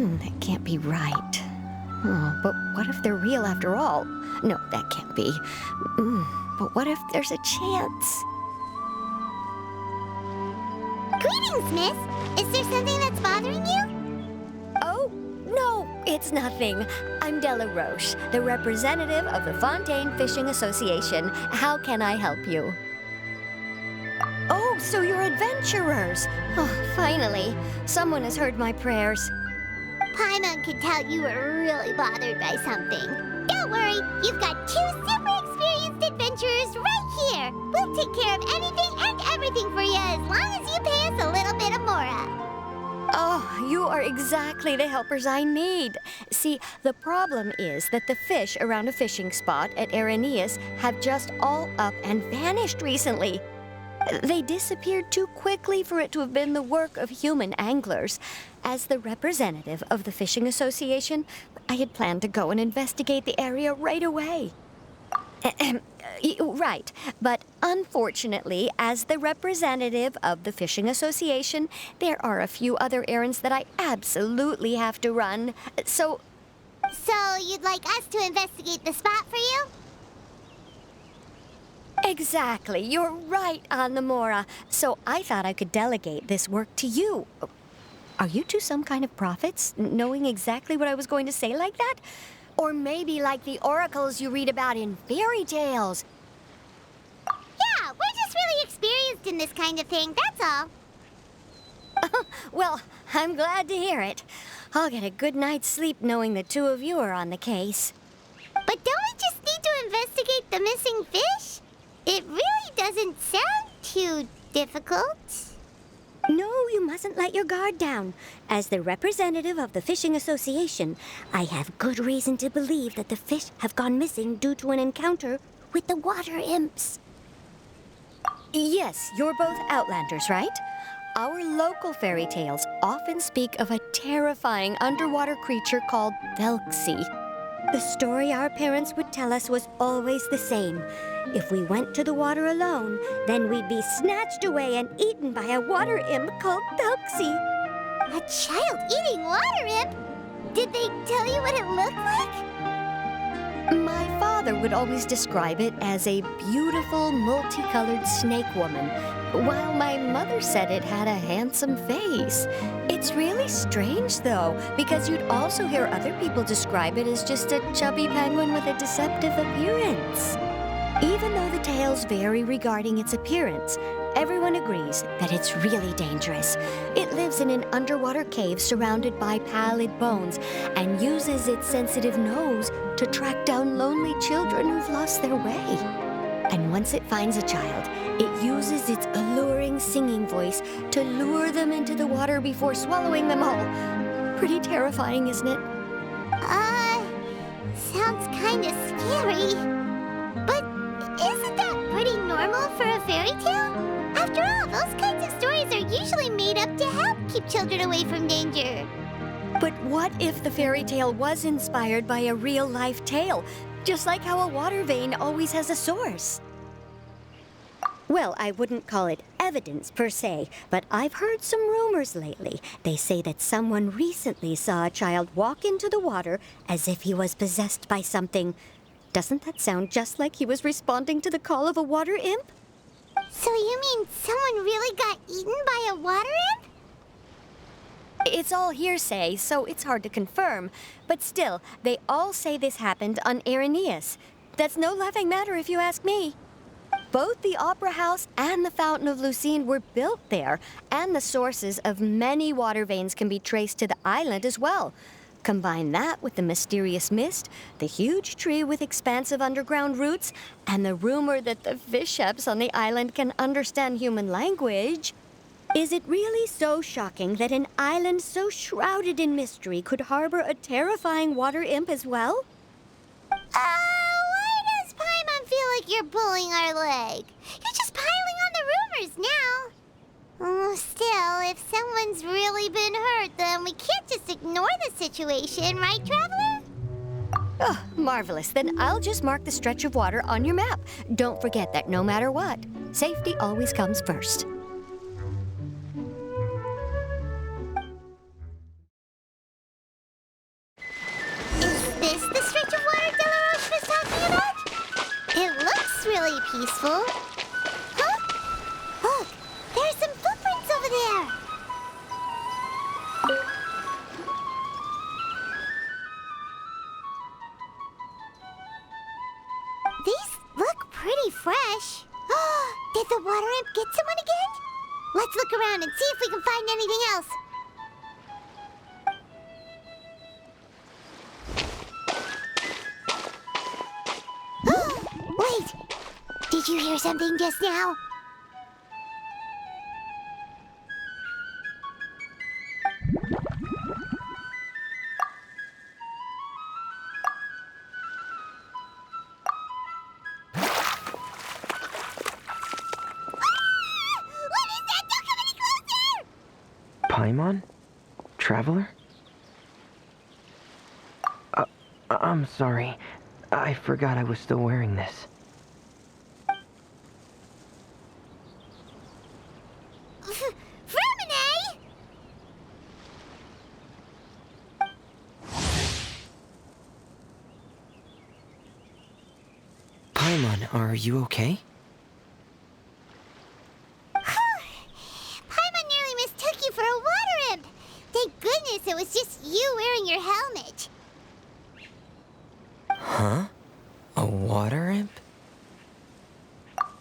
That can't be right. Oh, but what if they're real after all? No, that can't be. But what if there's a chance? Greetings, miss. Is there something that's bothering you? Oh, no, it's nothing. I'm Della Roche, the representative of the Fontaine Fishing Association. How can I help you? Oh, so you're adventurers. Oh, finally. Someone has heard my prayers. Paimon could tell you were really bothered by something. Don't worry, you've got two super experienced adventurers right here. We'll take care of anything and everything for you as long as you pay us a little bit of mora. Oh, you are exactly the helpers I need. See, the problem is that the fish around a fishing spot at Araneus have just all up and vanished recently. They disappeared too quickly for it to have been the work of human anglers. As the representative of the Fishing Association, I had planned to go and investigate the area right away. Right, but unfortunately, as the representative of the Fishing Association, there are a few other errands that I absolutely have to run. So you'd like us to investigate the spot for you? exactly, you're right on the Mora. So I thought I could delegate this work to you. Are you two some kind of prophets, knowing exactly what I was going to say like that? Or maybe like the oracles you read about in fairy tales? Yeah, we're just really experienced in this kind of thing, that's all. Well, I'm glad to hear it. I'll get a good night's sleep knowing the two of you are on the case. But don't we just need to investigate the missing fish? It really doesn't sound too difficult. No, you mustn't let your guard down. As the representative of the Fishing Association, I have good reason to believe that the fish have gone missing due to an encounter with the water imps. Yes, you're both Outlanders, right? Our local fairy tales often speak of a terrifying underwater creature called Thelxie. The story our parents would tell us was always the same. If we went to the water alone, then we'd be snatched away and eaten by a water imp called Thelxie. A child-eating water imp? Did they tell you what it looked like? My father would always describe it as a beautiful, multicolored snake woman, while my mother said it had a handsome face. It's really strange, though, because you'd also hear other people describe it as just a chubby penguin with a deceptive appearance. Even though the tales vary regarding its appearance, everyone agrees that it's really dangerous. It lives in an underwater cave surrounded by pallid bones and uses its sensitive nose to track down lonely children who've lost their way. And once it finds a child, it uses its alluring singing voice to lure them into the water before swallowing them all. Pretty terrifying, isn't it? Sounds kinda scary. But isn't that pretty normal for a fairy tale? After all, those kinds of stories are usually made up to help keep children away from danger. But what if the fairy tale was inspired by a real-life tale, just like how a water vein always has a source? Well, I wouldn't call it evidence per se, but I've heard some rumors lately. They say that someone recently saw a child walk into the water as if he was possessed by something. Doesn't that sound just like he was responding to the call of a water imp? So you mean someone really got eaten by a water imp? It's all hearsay, so it's hard to confirm. But still, they all say this happened on Araneus. That's no laughing matter if you ask me. Both the Opera House and the Fountain of Lucine were built there, and the sources of many water veins can be traced to the island as well. Combine that with the mysterious mist, the huge tree with expansive underground roots, and the rumor that the fish-eps on the island can understand human language. Is it really so shocking that an island so shrouded in mystery could harbor a terrifying water imp as well? Why does Paimon feel like you're pulling our leg? You're just piling on the rumors now. Still, if someone's really been hurt, then we can't just ignore the situation, right, Traveler? Oh, marvelous. Then I'll just mark the stretch of water on your map. Don't forget that no matter what, safety always comes first. careful. Huh? Look, there's some footprints over there. These look pretty fresh. Did the water imp get someone again? Let's look around and see if we can find anything else. Wait! Did you hear something just now? What is that? Don't come any closer! Paimon? Traveler? I'm sorry. I forgot I was still wearing this. Fremine! Paimon, are you okay? Paimon nearly mistook you for a water imp. Thank goodness it was just you wearing your helmet. Huh? A water imp?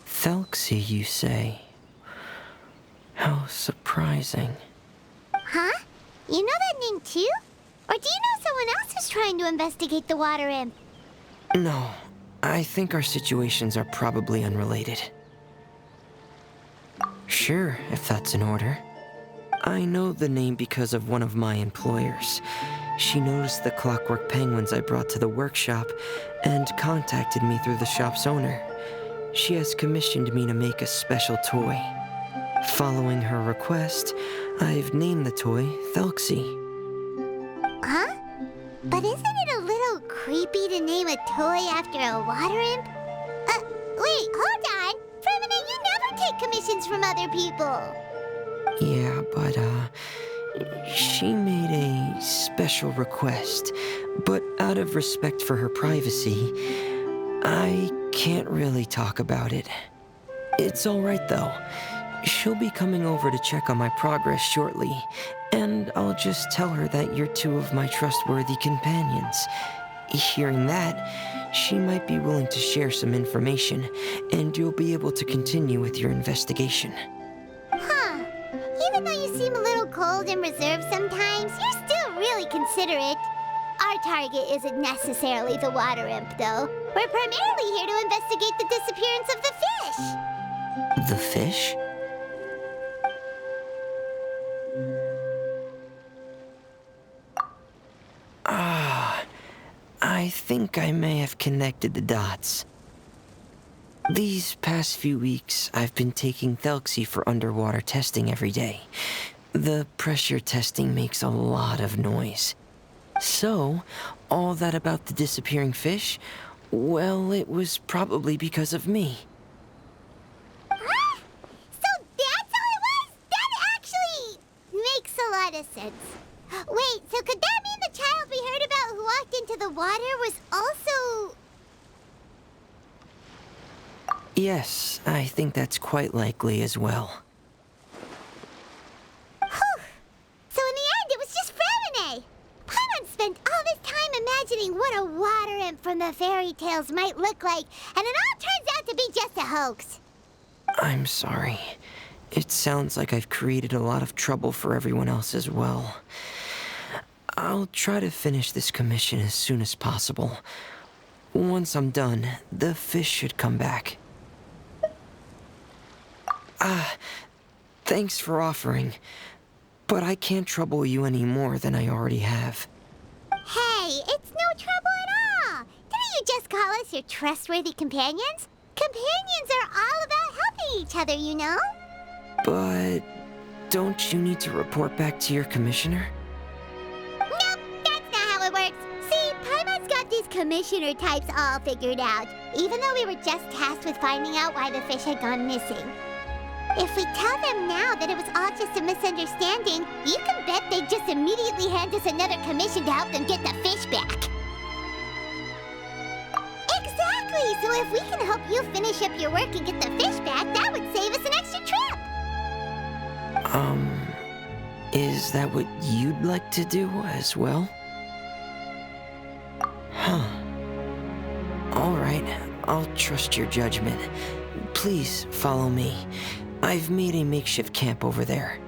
Thelxie, you say? How surprising. Huh? You know that name too? Or do you know someone else who's trying to investigate the water imp? No, I think our situations are probably unrelated. Sure, if that's in order. I know the name because of one of my employers. She noticed the clockwork penguins I brought to the workshop and contacted me through the shop's owner. She has commissioned me to make a special toy. Following her request, I've named the toy Thelxie. Huh? But isn't it a little creepy to name a toy after a water imp? Wait, hold on! Fremine, you never take commissions from other people! Yeah, but, she made a special request, but out of respect for her privacy, I can't really talk about it. It's alright though. She'll be coming over to check on my progress shortly, and I'll just tell her that you're two of my trustworthy companions. Hearing that, she might be willing to share some information, and you'll be able to continue with your investigation. Huh. Even though you seem a little cold and reserved sometimes, you're still really considerate. Our target isn't necessarily the water imp, though. We're primarily here to investigate the disappearance of the fish. The fish? I think I may have connected the dots. These past few weeks, I've been taking Thelxie for underwater testing every day. The pressure testing makes a lot of noise. So, all that about the disappearing fish? Well, it was probably because of me. Huh? So that's all it was? That actually makes a lot of sense. Wait, so could that mean the child we heard about who walked into the water was also... Yes, I think that's quite likely as well. Whew. So in the end, it was just Fremine. Paimon spent all this time imagining what a water imp from the fairy tales might look like, and it all turns out to be just a hoax. I'm sorry. It sounds like I've created a lot of trouble for everyone else as well. I'll try to finish this commission as soon as possible. Once I'm done, the fish should come back. Thanks for offering, but I can't trouble you any more than I already have. Hey, it's no trouble at all. Didn't you just call us your trustworthy companions? Companions are all about helping each other, you know? But don't you need to report back to your commissioner? Nope, that's not how it works. See, Paimon's got these commissioner types all figured out, even though we were just tasked with finding out why the fish had gone missing. If we tell them now that it was all just a misunderstanding, you can bet they'd just immediately hand us another commission to help them get the fish back. Exactly! Exactly! So if we can help you finish up your work and get the fish back, that would save us an extra trip! Is that what you'd like to do as well? Huh. Alright, I'll trust your judgment. Please follow me. I've made a makeshift camp over there.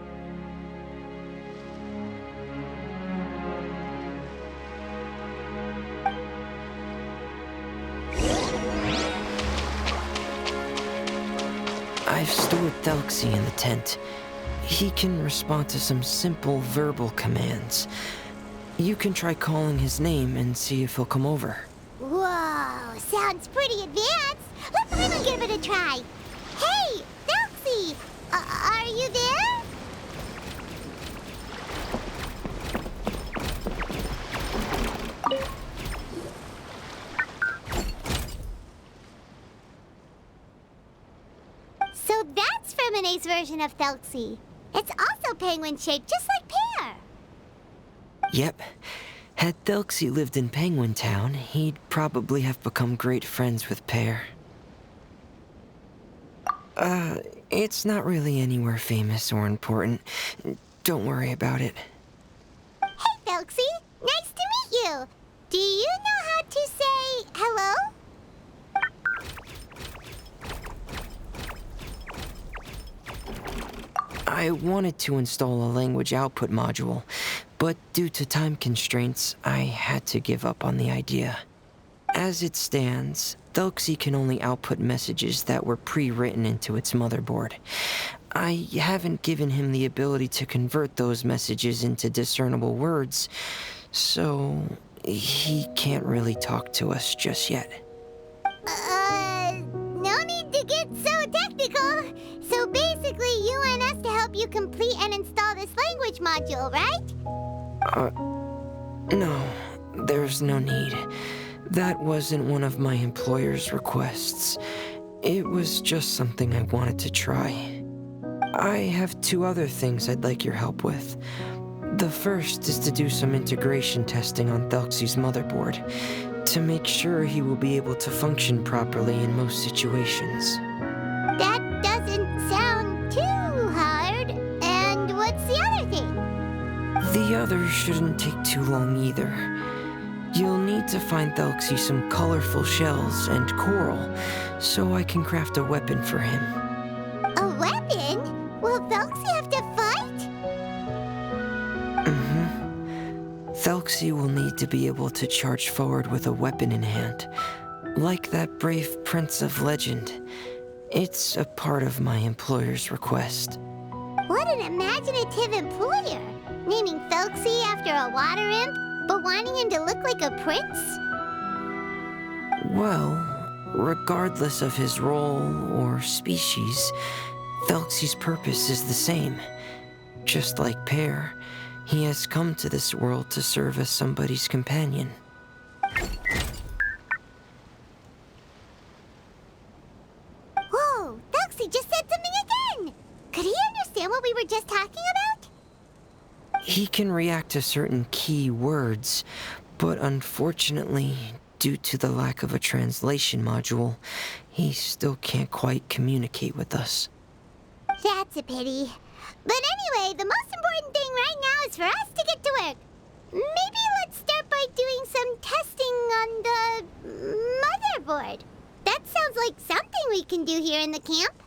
I've stored Thelxie in the tent. He can respond to some simple verbal commands. You can try calling his name and see if he'll come over. Whoa, sounds pretty advanced. Let's finally give it a try. Hey, Thelxie! Are you there? So that's Fremone's version of Thelxie. It's also penguin-shaped, just like Pear. Yep. Had Thelxie lived in Penguin Town, he'd probably have become great friends with Pear. It's not really anywhere famous or important. Don't worry about it. Hey, Thelxie! Nice to meet you! Do you know how to say hello? I wanted to install a language output module, but due to time constraints, I had to give up on the idea. As it stands, Thelxie can only output messages that were pre-written into its motherboard. I haven't given him the ability to convert those messages into discernible words, so he can't really talk to us just yet. No need to get so technical. So basically, you want us to help you complete and install this language module, right? No, there's no need. That wasn't one of my employer's requests. It was just something I wanted to try. I have 2 other things I'd like your help with. The first is to do some integration testing on Thelxie's motherboard, to make sure he will be able to function properly in most situations. That doesn't sound too hard. And what's the other thing? The other shouldn't take too long either. You'll need to find Thelxie some colorful shells and coral, so I can craft a weapon for him. A weapon? Will Thelxie have to fight? Thelxie will need to be able to charge forward with a weapon in hand, like that brave prince of legend. It's a part of my employer's request. What an imaginative employer! Naming Thelxie after a water imp, but wanting him to look like a prince? Well, regardless of his role or species, Thelxie's purpose is the same. Just like Pear, he has come to this world to serve as somebody's companion. Whoa, Thelxie just said something again! Could he understand what we were just talking about? He can react to certain key words, but unfortunately, due to the lack of a translation module, he still can't quite communicate with us. That's a pity. But anyway, the most important thing right now is for us to get to work. Maybe let's start by doing some testing on the motherboard. That sounds like something we can do here in the camp.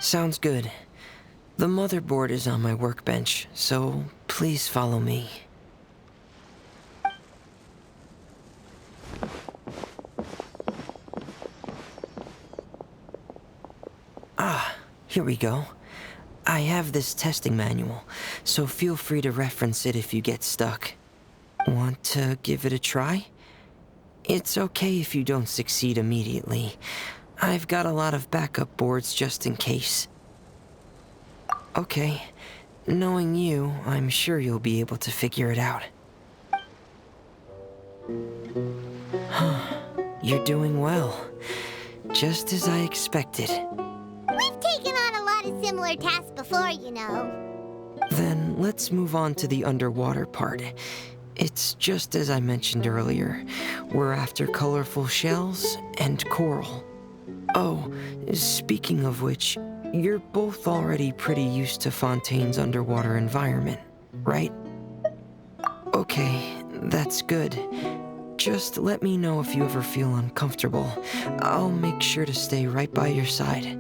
Sounds good. The motherboard is on my workbench, so please follow me. Here we go. I have this testing manual, so feel free to reference it if you get stuck. Want to give it a try? It's okay if you don't succeed immediately. I've got a lot of backup boards just in case. Okay, knowing you, I'm sure you'll be able to figure it out. You're doing well. Just as I expected. We've taken on a lot of similar tasks before, you know. Then let's move on to the underwater part. It's just as I mentioned earlier. We're after colorful shells and coral. Oh, speaking of which, you're both already pretty used to Fontaine's underwater environment, right? Okay, that's good. Just let me know if you ever feel uncomfortable. I'll make sure to stay right by your side.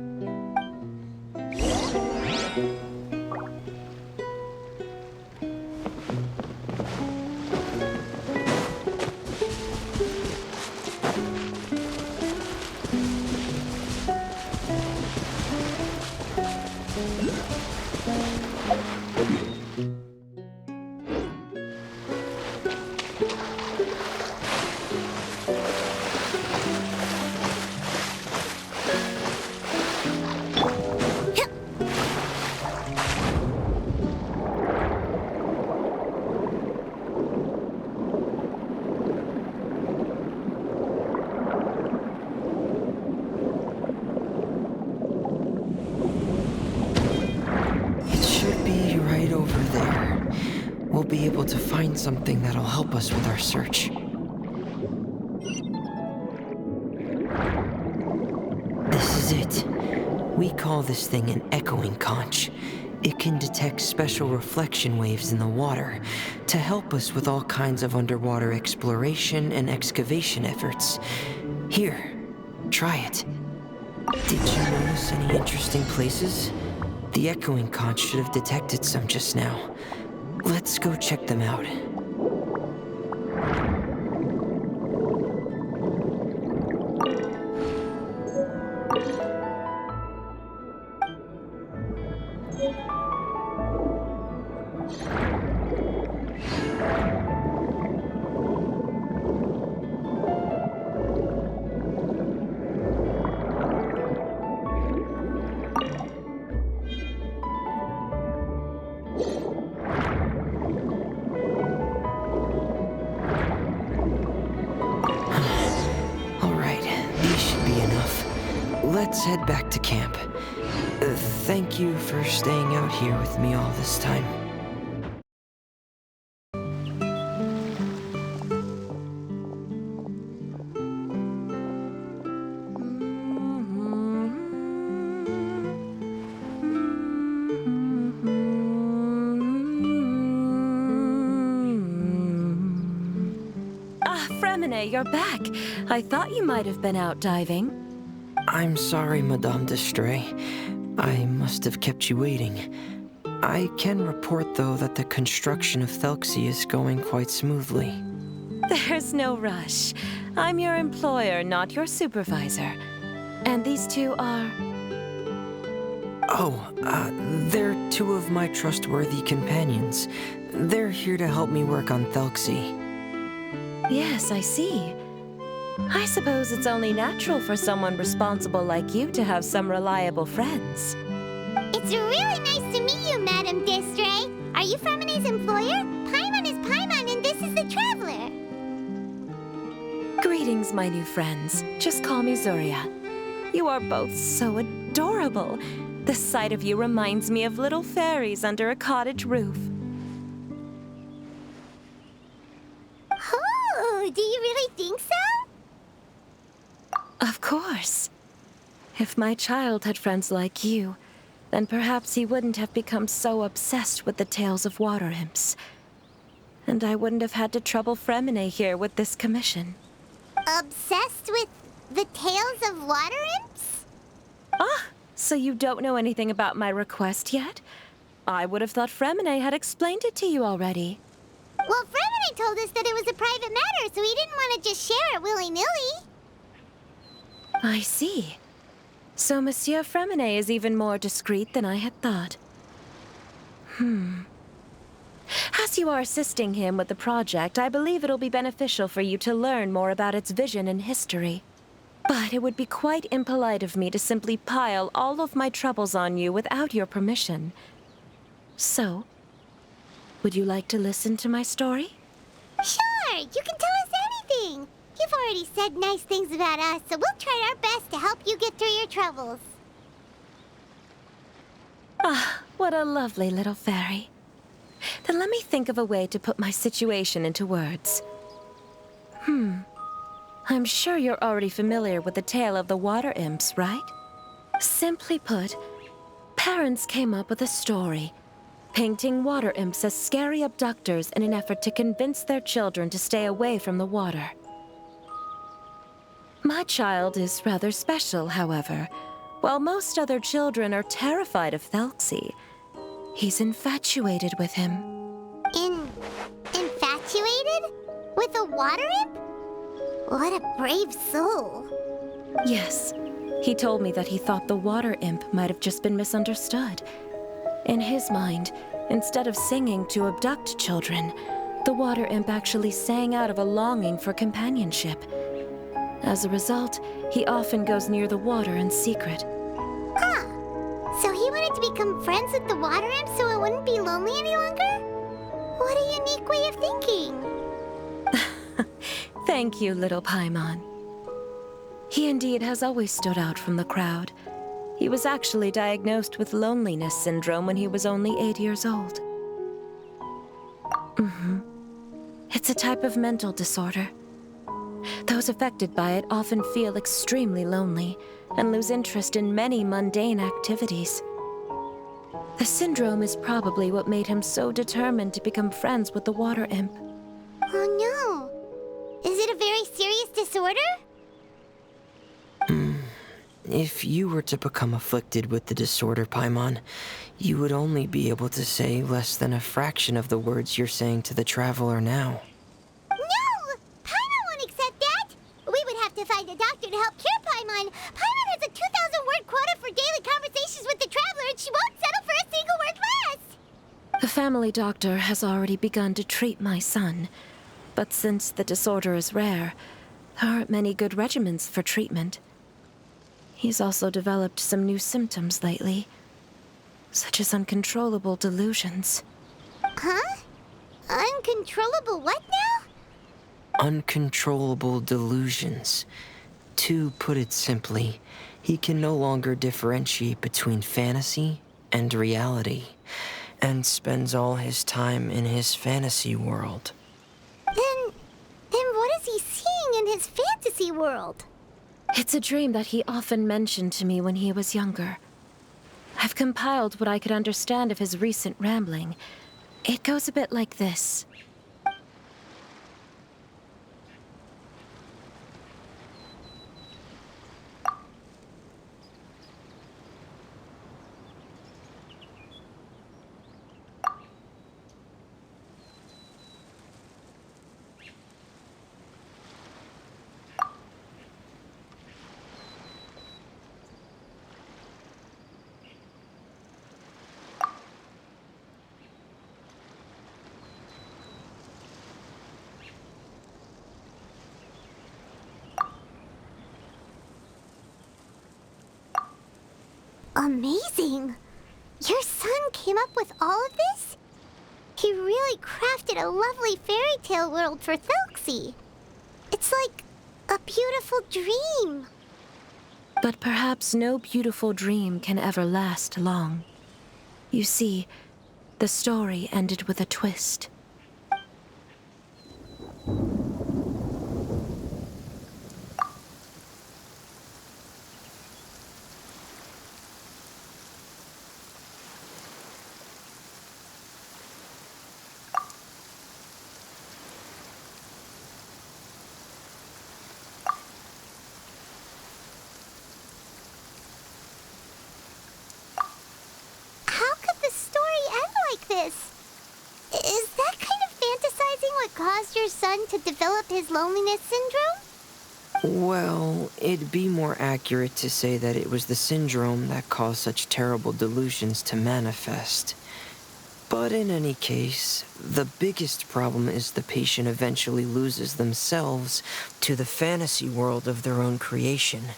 We'll be able to find something that'll help us with our search. This is it. We call this thing an echoing conch. It can detect special reflection waves in the water to help us with all kinds of underwater exploration and excavation efforts. Here, try it. Did you notice any interesting places? The echoing conch should have detected some just now. Let's go check them out. Let's head back to camp. Thank you for staying out here with me all this time. Ah, Fremine, you're back. I thought you might have been out diving. I'm sorry, Madame d'Estray. I must have kept you waiting. I can report, though, that the construction of Thelxie is going quite smoothly. There's no rush. I'm your employer, not your supervisor. And these two are... They're two of my trustworthy companions. They're here to help me work on Thelxie. Yes, I see. I suppose it's only natural for someone responsible like you to have some reliable friends. It's really nice to meet you, Madame d'Estray. Are you Fremine's employer? Paimon is Paimon, and this is the Traveler. Greetings, my new friends. Just call me Zuria. You are both so adorable. The sight of you reminds me of little fairies under a cottage roof. Oh, do you really think so? Of course. If my child had friends like you, then perhaps he wouldn't have become so obsessed with the tales of water imps. And I wouldn't have had to trouble Fremine here with this commission. Obsessed with the tales of water imps? Ah, so you don't know anything about my request yet? I would have thought Fremine had explained it to you already. Well, Fremine told us that it was a private matter, so he didn't want to just share it willy-nilly. I see. So Monsieur Fremine is even more discreet than I had thought. As you are assisting him with the project, I believe it'll be beneficial for you to learn more about its vision and history. But it would be quite impolite of me to simply pile all of my troubles on you without your permission. So, would you like to listen to my story? Sure, you can tell us anything. You've already said nice things about us, so we'll try our best to help you get through your troubles. Ah, what a lovely little fairy. Then let me think of a way to put my situation into words. I'm sure you're already familiar with the tale of the water imps, right? Simply put, parents came up with a story, painting water imps as scary abductors in an effort to convince their children to stay away from the water. My child is rather special, however. While most other children are terrified of Thelxie, he's infatuated with him. Infatuated? With a water imp? What a brave soul. Yes, he told me that he thought the water imp might have just been misunderstood. In his mind, instead of singing to abduct children, the water imp actually sang out of a longing for companionship. As a result, he often goes near the water in secret. So he wanted to become friends with the water imp so it wouldn't be lonely any longer? What a unique way of thinking. Thank you, little Paimon. He indeed has always stood out from the crowd. He was actually diagnosed with loneliness syndrome when he was only 8 years old. It's a type of mental disorder. Those affected by it often feel extremely lonely and lose interest in many mundane activities. The syndrome is probably what made him so determined to become friends with the water imp. Oh no. Is it a very serious disorder? If you were to become afflicted with the disorder, Paimon, you would only be able to say less than a fraction of the words you're saying to the traveler now. No! Paimon won't accept that! We would have to find a doctor to help cure Paimon. Paimon has a 2,000-word quota for daily conversations with the traveler, and she won't settle for a single word less! The family doctor has already begun to treat my son, but since the disorder is rare, there aren't many good regimens for treatment. He's also developed some new symptoms lately, such as uncontrollable delusions. Huh? Uncontrollable what now? Uncontrollable delusions. To put it simply, he can no longer differentiate between fantasy and reality, and spends all his time in his fantasy world. Then what is he seeing in his fantasy world? It's a dream that he often mentioned to me when he was younger. I've compiled what I could understand of his recent rambling. It goes a bit like this. Amazing! Your son came up with all of this? He really crafted a lovely fairy tale world for Thelxie. It's like a beautiful dream. But perhaps no beautiful dream can ever last long. You see, the story ended with a twist. How could the story end like this? Is that kind of fantasizing what caused your son to develop his loneliness syndrome? Well, it'd be more accurate to say that it was the syndrome that caused such terrible delusions to manifest. But in any case, the biggest problem is the patient eventually loses themselves to the fantasy world of their own creation.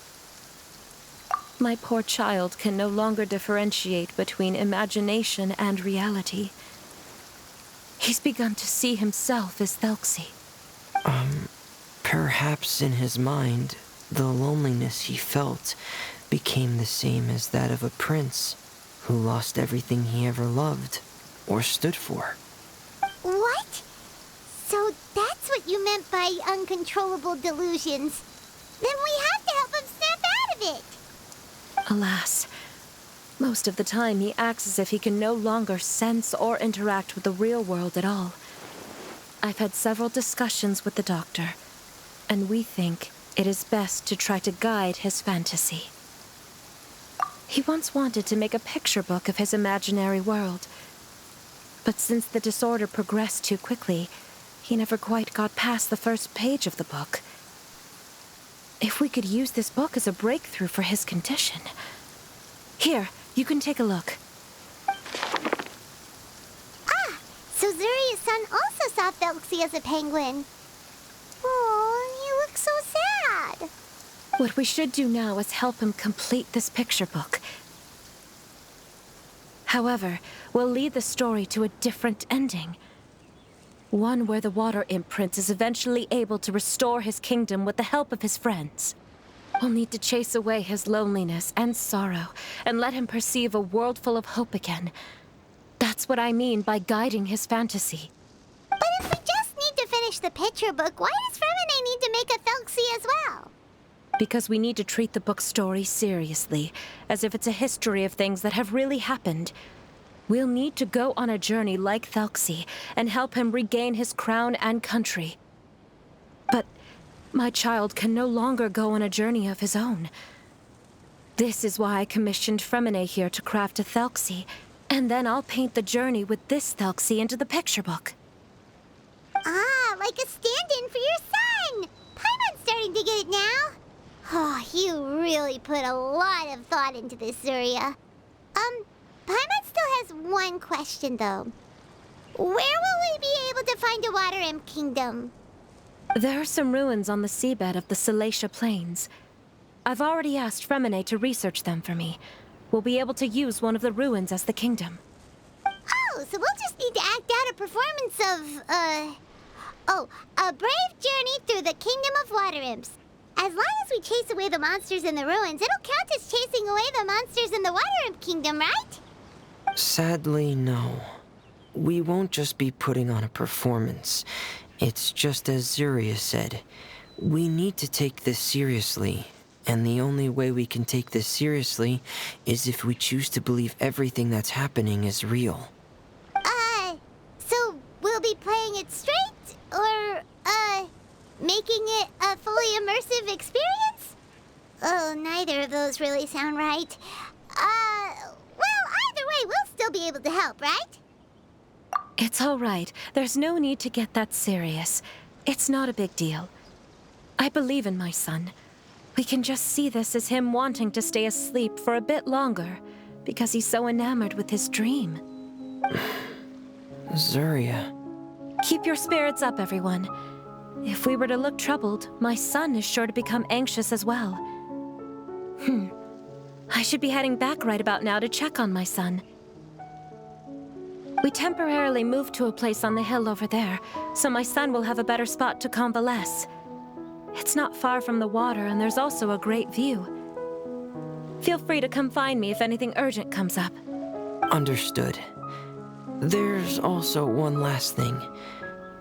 My poor child can no longer differentiate between imagination and reality. He's begun to see himself as Thelxie. Perhaps in his mind, the loneliness he felt became the same as that of a prince who lost everything he ever loved or stood for. what you meant by uncontrollable delusions. Then we have to help him snap out of it. Alas, most of the time he acts as if he can no longer sense or interact with the real world at all. I've had several discussions with the doctor, and we think it is best to try to guide his fantasy. He once wanted to make a picture book of his imaginary world, but since the disorder progressed too quickly, he never quite got past the first page of the book. If we could use this book as a breakthrough for his condition. Here, you can take a look. Ah, so Zuria's son also saw Thelxie as a penguin. Oh, he looks so sad. What we should do now is help him complete this picture book. However, we'll lead the story to a different ending. One where the water imp prince is eventually able to restore his kingdom with the help of his friends. We'll need to chase away his loneliness and sorrow and let him perceive a world full of hope again. That's what I mean by guiding his fantasy. But if we just need to finish the picture book, why does Fremine need to make a Thelxie as well? Because we need to treat the book's story seriously, as if it's a history of things that have really happened. We'll need to go on a journey like Thelxie and help him regain his crown and country. But my child can no longer go on a journey of his own. This is why I commissioned Fremine here to craft a Thelxie, and then I'll paint the journey with this Thelxie into the picture book. Ah, like a stand-in for your son! Paimon's starting to get it now. Oh, you really put a lot of thought into this, Zuria. Paimon still has one question, though. Where will we be able to find a Water Imp Kingdom? There are some ruins on the seabed of the Salacia Plains. I've already asked Fremine to research them for me. We'll be able to use one of the ruins as the kingdom. Oh, so we'll just need to act out a performance of, a brave journey through the Kingdom of Water Imps. As long as we chase away the monsters in the ruins, it'll count as chasing away the monsters in the Water Imp Kingdom, right? Sadly, no. We won't just be putting on a performance. It's just as Zuria said. We need to take this seriously. And the only way we can take this seriously is if we choose to believe everything that's happening is real. So we'll be playing it straight? Or, making it a fully immersive experience? Oh, neither of those really sound right. Well, either way, we'll still be able to help, right? It's all right. There's no need to get that serious. It's not a big deal. I believe in my son. We can just see this as him wanting to stay asleep for a bit longer, because he's so enamored with his dream. Zuria. Keep your spirits up, everyone. If we were to look troubled, my son is sure to become anxious as well. I should be heading back right about now to check on my son. We temporarily moved to a place on the hill over there, so my son will have a better spot to convalesce. It's not far from the water, and there's also a great view. Feel free to come find me if anything urgent comes up. Understood. There's also one last thing.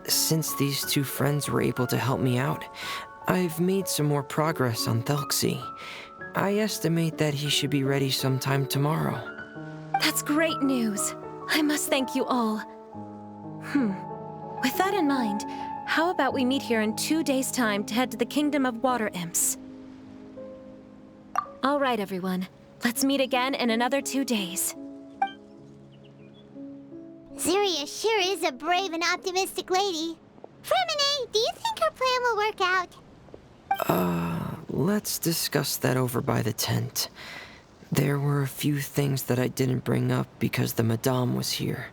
Since these two friends were able to help me out, I've made some more progress on Thelxie. I estimate that he should be ready sometime tomorrow. That's great news. I must thank you all. With that in mind, how about we meet here in 2 days' time to head to the Kingdom of Water Imps? All right, everyone. Let's meet again in another 2 days. Zuria sure is a brave and optimistic lady. Fremine, do you think her plan will work out? Let's discuss that over by the tent. There were a few things that I didn't bring up because the Madame was here.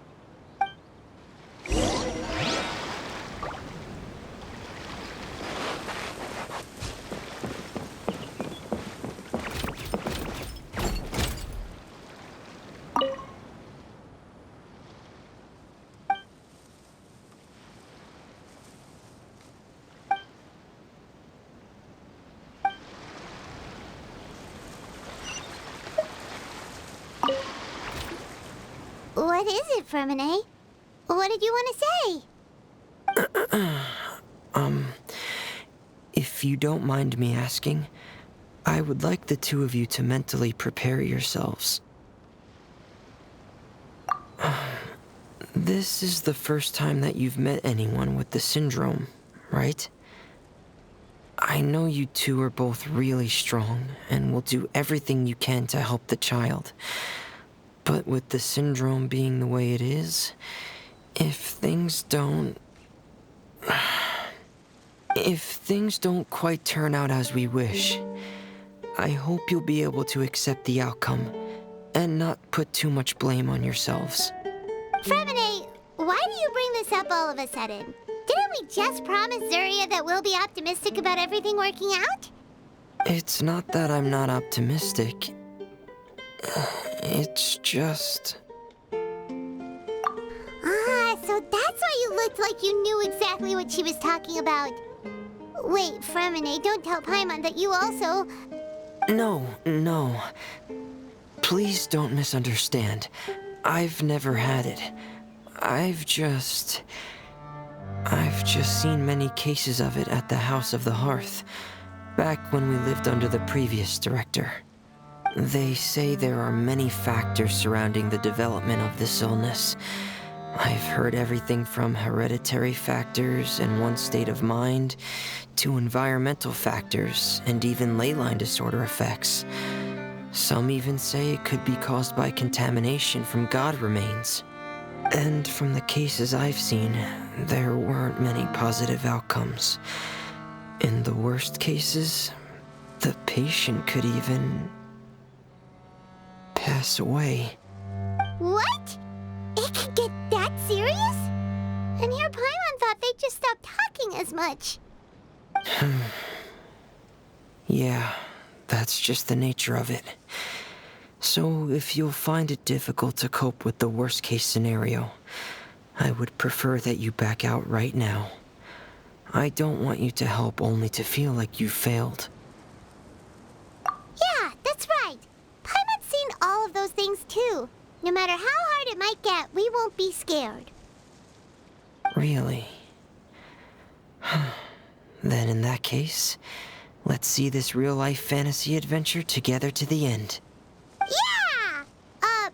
What is it, Fremine? What did you want to say? If you don't mind me asking, I would like the two of you to mentally prepare yourselves. This is the first time that you've met anyone with the syndrome, right? I know you two are both really strong and will do everything you can to help the child. But with the syndrome being the way it is, if things don't quite turn out as we wish, I hope you'll be able to accept the outcome and not put too much blame on yourselves. Fremine, why do you bring this up all of a sudden? Didn't we just promise Zuria that we'll be optimistic about everything working out? It's not that I'm not optimistic. It's just... So that's why you looked like you knew exactly what she was talking about. Wait, Fremine, don't tell Paimon that you also... No. Please don't misunderstand. I've never had it. I've just seen many cases of it at the House of the Hearth, back when we lived under the previous director. They say there are many factors surrounding the development of this illness. I've heard everything from hereditary factors and one's state of mind, to environmental factors and even ley line disorder effects. Some even say it could be caused by contamination from god remains. And from the cases I've seen, there weren't many positive outcomes. In the worst cases, the patient could even pass away. What? It could get that serious? And here Paimon thought they'd just stop talking as much. Yeah, that's just the nature of it. So if you'll find it difficult to cope with the worst case scenario, I would prefer that you back out right now. I don't want you to help only to feel like you failed. Yeah, that's right. Paimon's seen all of those things too. No matter how hard it might get, we won't be scared. Really? Then in that case, let's see this real-life fantasy adventure together to the end. Yeah!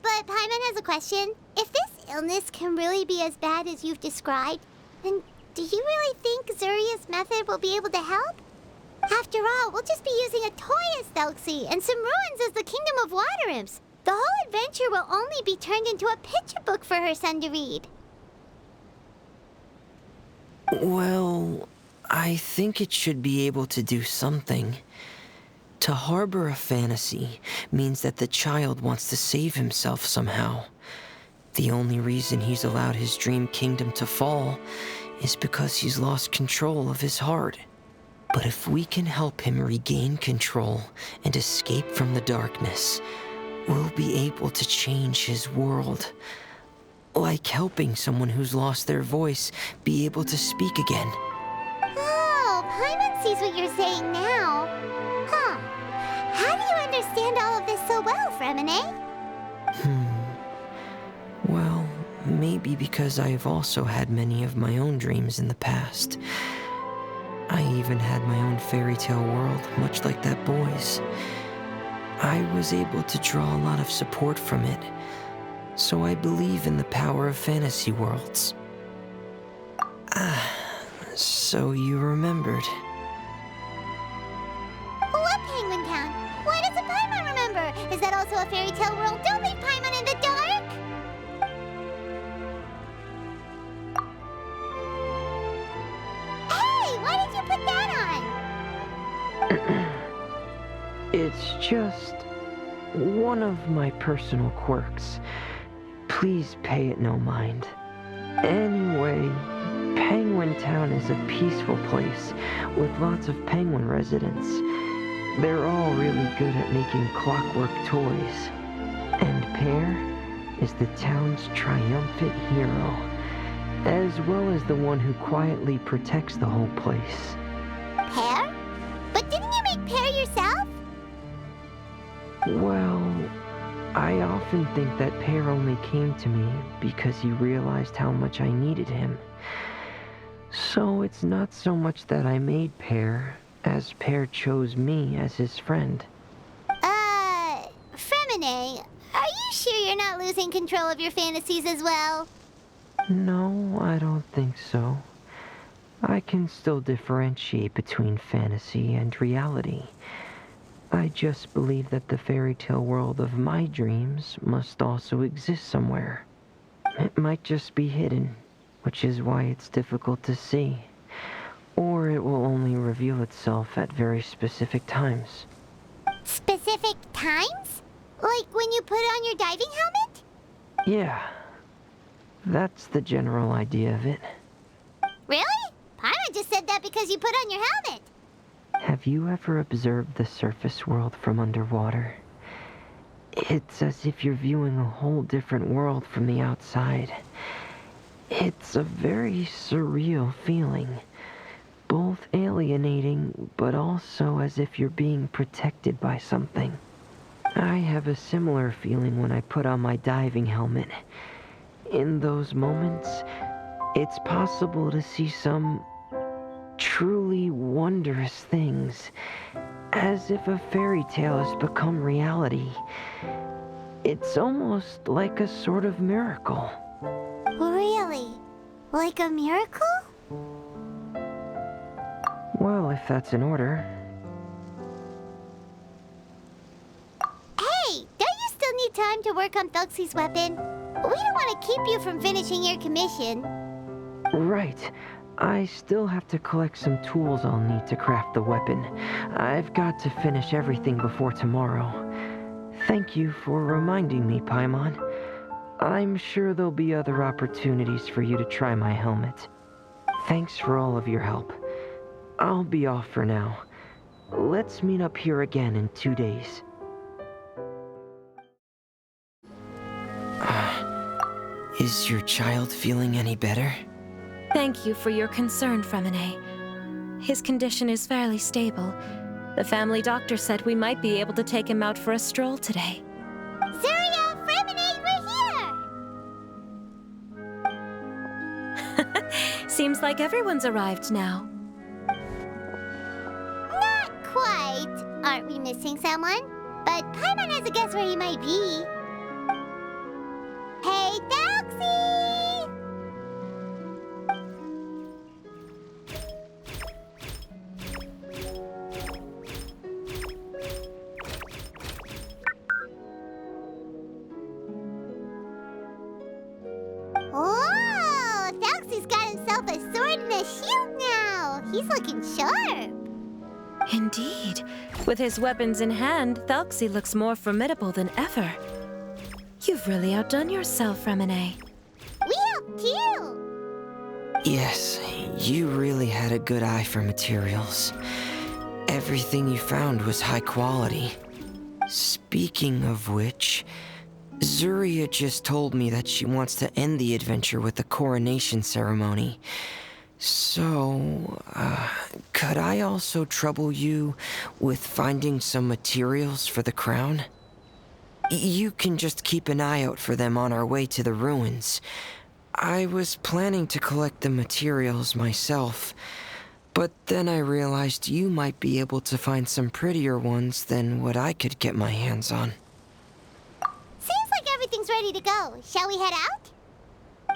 But Paimon has a question. If this illness can really be as bad as you've described, then do you really think Zuria's method will be able to help? After all, we'll just be using a toy as Thelxie and some ruins as the Kingdom of Water Imps. The whole adventure will only be turned into a picture book for her son to read. Well, I think it should be able to do something. To harbor a fantasy means that the child wants to save himself somehow. The only reason he's allowed his dream kingdom to fall is because he's lost control of his heart. But if we can help him regain control and escape from the darkness, we'll be able to change his world. Like helping someone who's lost their voice be able to speak again. Oh, Paimon sees what you're saying now. Huh. How do you understand all of this so well, Fremine? Well, maybe because I have also had many of my own dreams in the past. I even had my own fairy tale world, much like that boy's. I was able to draw a lot of support from it, so I believe in the power of fantasy worlds. So you remembered. What Penguin Town? Why doesn't Paimon remember? Is that also a fairy tale world? Don't leave Paimon in the dark! Hey, why did you put that on? It's just one of my personal quirks. Please pay it no mind. Anyway, Penguin Town is a peaceful place with lots of penguin residents. They're all really good at making clockwork toys. And Pear is the town's triumphant hero, as well as the one who quietly protects the whole place. Pear? But didn't you make Pear yourself? Well, I often think that Pear only came to me because he realized how much I needed him. So it's not so much that I made Pear, as Pear chose me as his friend. Fremine, are you sure you're not losing control of your fantasies as well? No, I don't think so. I can still differentiate between fantasy and reality. I just believe that the fairy tale world of my dreams must also exist somewhere. It might just be hidden, which is why it's difficult to see. Or it will only reveal itself at very specific times. Specific times? Like when you put on your diving helmet? Yeah, that's the general idea of it. Really? Paimon just said that because you put on your helmet. Have you ever observed the surface world from underwater? It's as if you're viewing a whole different world from the outside. It's a very surreal feeling. Both alienating, but also as if you're being protected by something. I have a similar feeling when I put on my diving helmet. In those moments, it's possible to see some truly wondrous things, as if a fairy tale has become reality. It's almost like a sort of miracle. Really? Like a miracle? Well, if that's in order. Hey, don't you still need time to work on Thelxie's weapon? We don't want to keep you from finishing your commission. Right. I still have to collect some tools I'll need to craft the weapon. I've got to finish everything before tomorrow. Thank you for reminding me, Paimon. I'm sure there'll be other opportunities for you to try my helmet. Thanks for all of your help. I'll be off for now. Let's meet up here again in 2 days. Is your child feeling any better? Thank you for your concern, Fremine. His condition is fairly stable. The family doctor said we might be able to take him out for a stroll today. Zuria, Fremine, we're here! Seems like everyone's arrived now. Not quite. Aren't we missing someone? But Paimon has a guess where he might be. Hey, Thelxie! Oh, Thelxie's got himself a sword and a shield now. He's looking sharp. Indeed. With his weapons in hand, Thelxie looks more formidable than ever. You've really outdone yourself, Fremine. We helped you. Yes, you really had a good eye for materials. Everything you found was high quality. Speaking of which, Zuria just told me that she wants to end the adventure with a coronation ceremony. So, could I also trouble you with finding some materials for the crown? You can just keep an eye out for them on our way to the ruins. I was planning to collect the materials myself, but then I realized you might be able to find some prettier ones than what I could get my hands on. Seems like everything's ready to go. Shall we head out?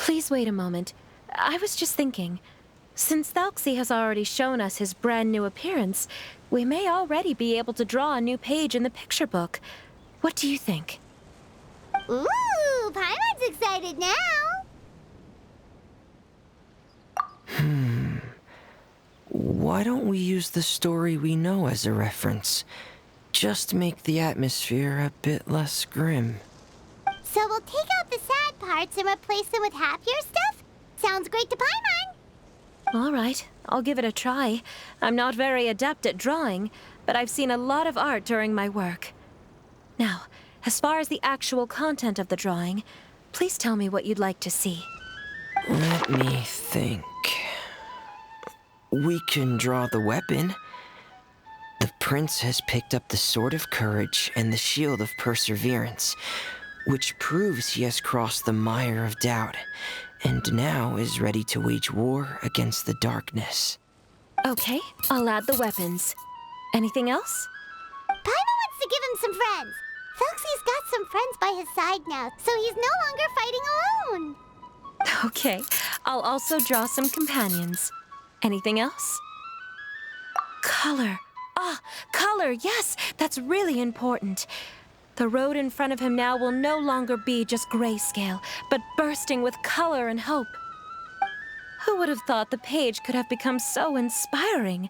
Please wait a moment. I was just thinking. Since Thelxie has already shown us his brand new appearance, we may already be able to draw a new page in the picture book. What do you think? Ooh, Paimon's excited now. Why don't we use the story we know as a reference? Just make the atmosphere a bit less grim. So we'll take out the sad parts and replace them with happier stuff? Sounds great to Paimon. All right, I'll give it a try. I'm not very adept at drawing, but I've seen a lot of art during my work. Now, as far as the actual content of the drawing, please tell me what you'd like to see. Let me think. We can draw the weapon. The prince has picked up the Sword of Courage and the Shield of Perseverance, which proves he has crossed the mire of doubt, and now is ready to wage war against the darkness. Okay, I'll add the weapons. Anything else? Paimon wants to give him some friends. Thelxie's got some friends by his side now, so he's no longer fighting alone. Okay, I'll also draw some companions. Anything else? Color. Color, yes, that's really important. The road in front of him now will no longer be just grayscale, but bursting with color and hope. Who would have thought the page could have become so inspiring?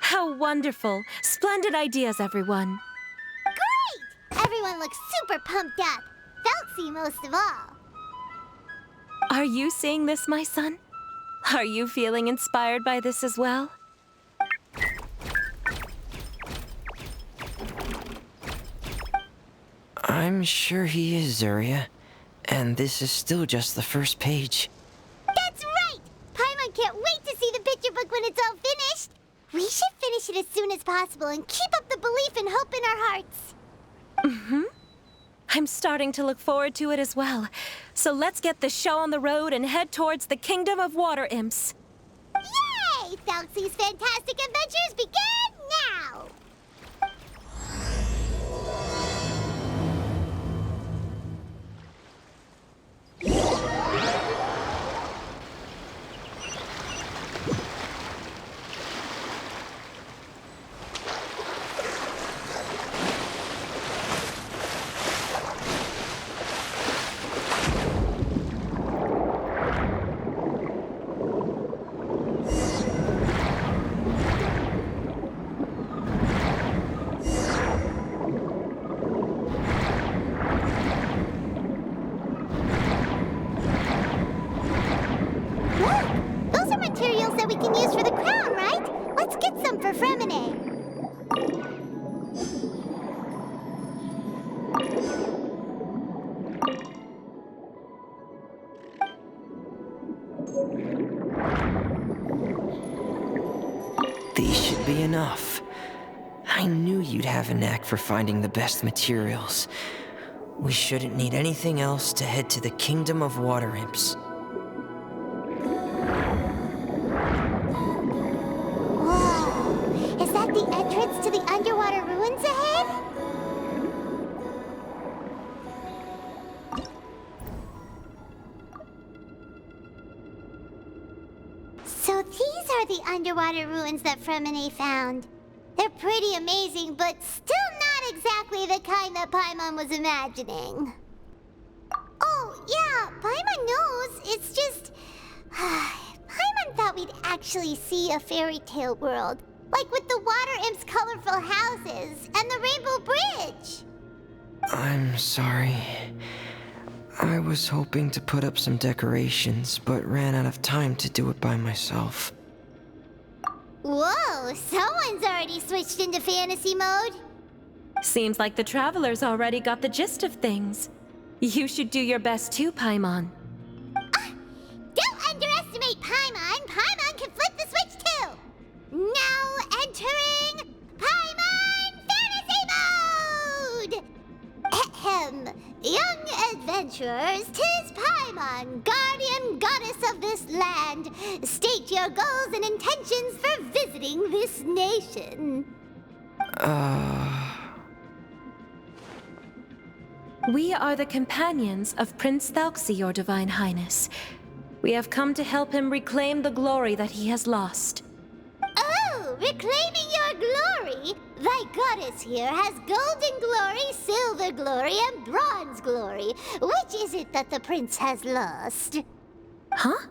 How wonderful! Splendid ideas, everyone. Great! Everyone looks super pumped up. Thelxie most of all. Are you seeing this, my son? Are you feeling inspired by this as well? I'm sure he is, Zuria. And this is still just the first page. That's right! Paimon can't wait to see the picture book when it's all finished. We should finish it as soon as possible and keep up the belief and hope in our hearts. Mm-hmm. I'm starting to look forward to it as well. So let's get the show on the road and head towards the Kingdom of Water Imps. Yay! Thelxie's fantastic adventures begin now! We can use for the crown, right? Let's get some for Fremine. These should be enough. I knew you'd have a knack for finding the best materials. We shouldn't need anything else to head to the Kingdom of Water Imps. Is that the entrance to the underwater ruins ahead? So these are the underwater ruins that Fremine found. They're pretty amazing, but still not exactly the kind that Paimon was imagining. Oh, yeah, Paimon knows. It's just... Paimon thought we'd actually see a fairy tale world. Like with the Water Imp's colorful houses and the Rainbow Bridge. I'm sorry. I was hoping to put up some decorations, but ran out of time to do it by myself. Whoa, someone's already switched into fantasy mode. Seems like the travelers already got the gist of things. You should do your best too, Paimon. Don't underestimate Paimon. Paimon can flip the switch too. Now entering Paimon Fantasy Mode! Ahem. Young adventurers, 'tis Paimon, guardian goddess of this land. State your goals and intentions for visiting this nation. We are the companions of Prince Thelxie, your Divine Highness. We have come to help him reclaim the glory that he has lost. Oh, reclaiming your glory? Thy goddess here has golden glory, silver glory, and bronze glory. Which is it that the prince has lost? Huh?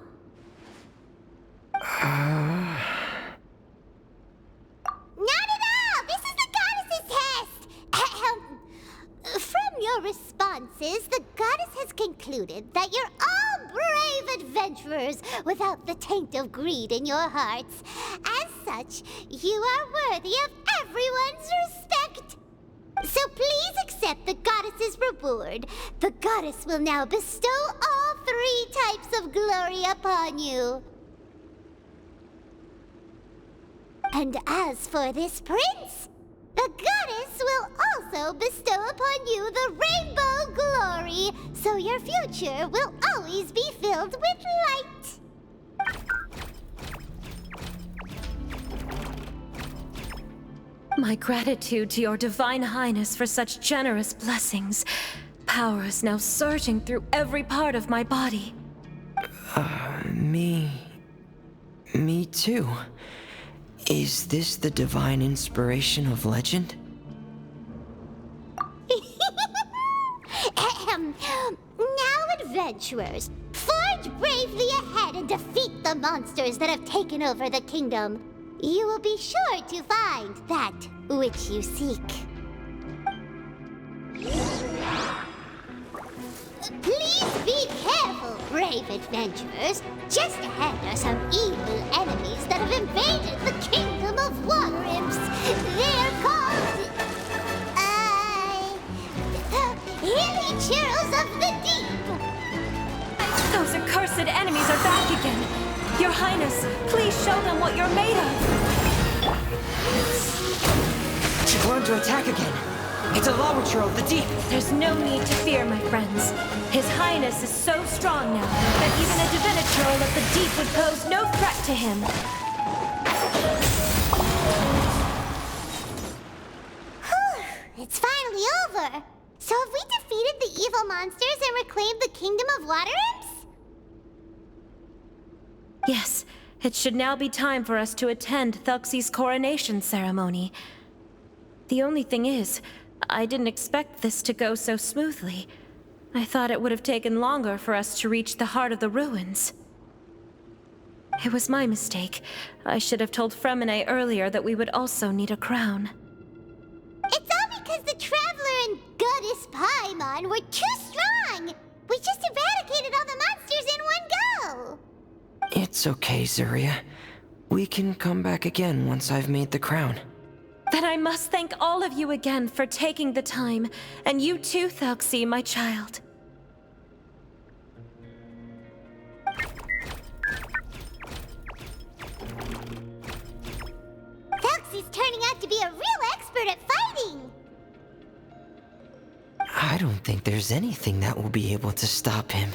Not at all! This is the goddess's test! Ahem. From your responses, the goddess has concluded that you're all brave adventurers without the taint of greed in your hearts. As such, you are worthy of everyone's respect. So please accept the goddess's reward. The goddess will now bestow all 3 types of glory upon you. And as for this prince, the goddess will also bestow upon you the rainbow glory, so your future will always be filled with light. My gratitude to your divine highness for such generous blessings. Power is now surging through every part of my body. Me too. Is this the divine inspiration of legend? Now, adventurers, forge bravely ahead and defeat the monsters that have taken over the kingdom. You will be sure to find that which you seek. Please be careful, brave adventurers. Just ahead are some evil enemies that have invaded the kingdom of water imps. They're called... Hilly Churls of the Deep. Those accursed enemies are back again. Your Highness, please show them what you're made of. She's learned to attack again. It's a Lawachurl of the Deep. There's no need to fear, my friends. His Highness is so strong now that even a Divinichurl of the Deep would pose no threat to him. Whew, it's finally over. So have we defeated the evil monsters and reclaimed the kingdom of water imps? Yes, it should now be time for us to attend Thelxie's coronation ceremony. The only thing is, I didn't expect this to go so smoothly. I thought it would have taken longer for us to reach the heart of the ruins. It was my mistake. I should have told Fremine earlier that we would also need a crown. It's all because the Traveler and Goddess Paimon were too strong! We just eradicated all the monsters in one go! It's okay, Zuria. We can come back again once I've made the crown. Then I must thank all of you again for taking the time, and you too, Thelxie, my child. Thelxie's turning out to be a real expert at fighting! I don't think there's anything that will be able to stop him.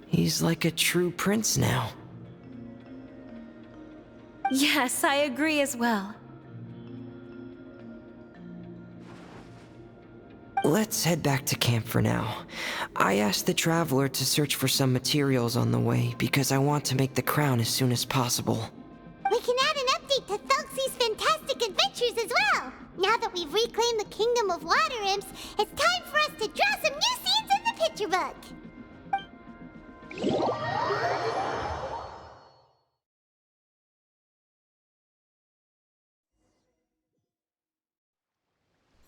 He's like a true prince now. Yes, I agree as well. Let's head back to camp for now. I asked the Traveler to search for some materials on the way because I want to make the crown as soon as possible. We can add an update to Thelxie's fantastic adventures as well! Now that we've reclaimed the kingdom of water imps, it's time for us to draw some new scenes in the picture book!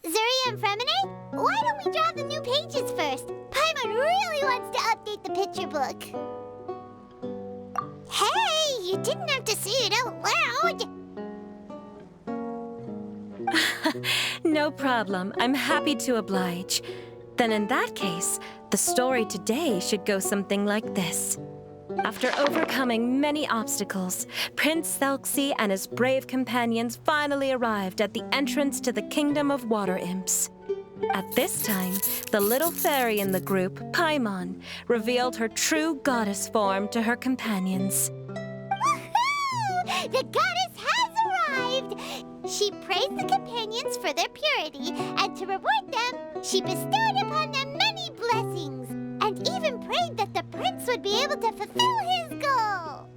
Zuria and Fremine, why don't we draw the new pages first? Paimon really wants to update the picture book. Hey, you didn't have to say it out loud. No problem. I'm happy to oblige. Then in that case, the story today should go something like this. After overcoming many obstacles, Prince Thelxie and his brave companions finally arrived at the entrance to the Kingdom of Water Imps. At this time, the little fairy in the group, Paimon, revealed her true goddess form to her companions. Woohoo! The goddess has arrived! She praised the companions for their purity, and to reward them, she bestowed upon them many blessings, and even prayed that the prince would be able to fulfill his goal.